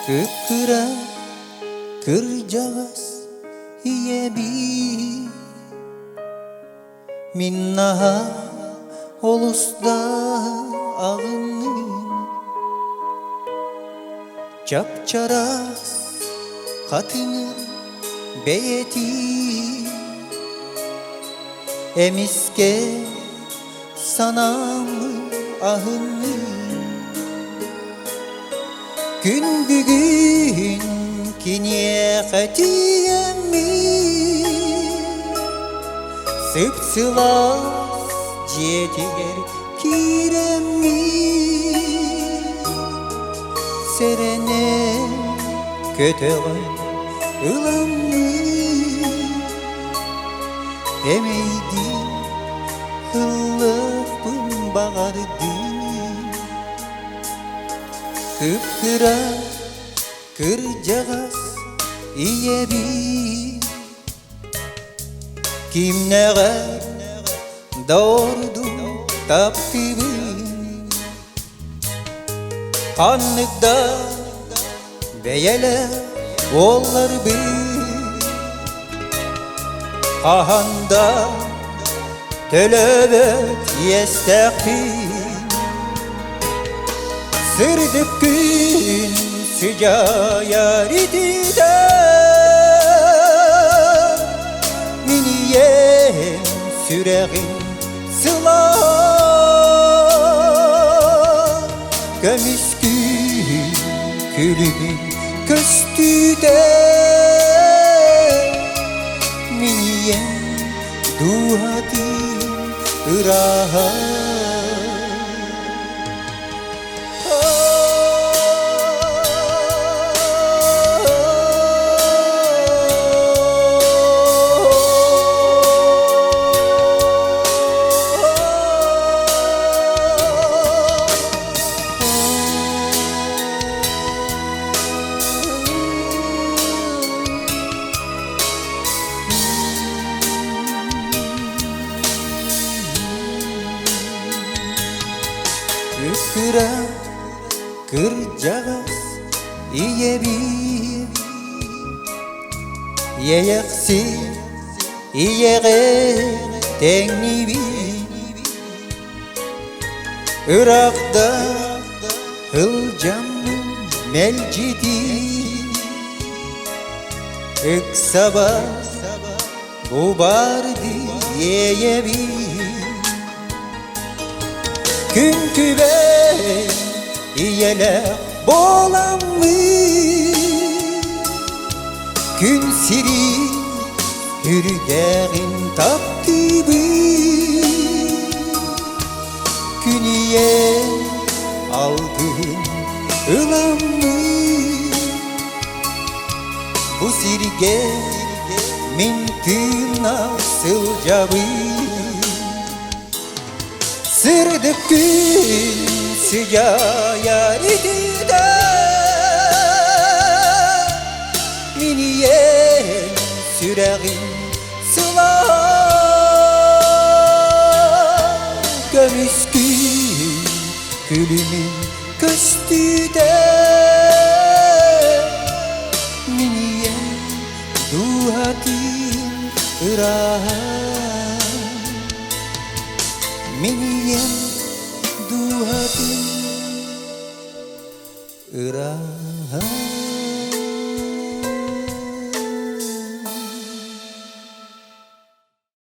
Kıpkıra kırcağız yebi minnaha olusda ağının çapçaras katını beyeti emiske sanamı ahını gün bugün kiniye katiyemi sıpsılas cetiger kiremi serene kötevay ılamı emeydi hıllıkpın bağırdı kıpkıra kırcağız iyebi kim neğer doğurdu taptibi kanlıkta beyeler oğullar bir ahanda tölöbet yestekti sırdık gün sıcağı yaridi de miniyem süreğin sıla gömüskün külümün köstü de miniyem duhadim ırahat Kıpkıra kırcağız iyebi yeyeksi iyege tengnibi Irak'ta hılcamın melcidi Iksaba bubardi yeyebi Künkü be iyele boğulanmış Gün siri hürdeğin taptibi Küniye algın ılanmış Bu sirge mintin nasıl cabı Sırdık gün sıcağı yaridi de miniyem süreğin sıla gömüskün külümün köstü de miniyem duhadim ırahat miniyem duhadim ırahat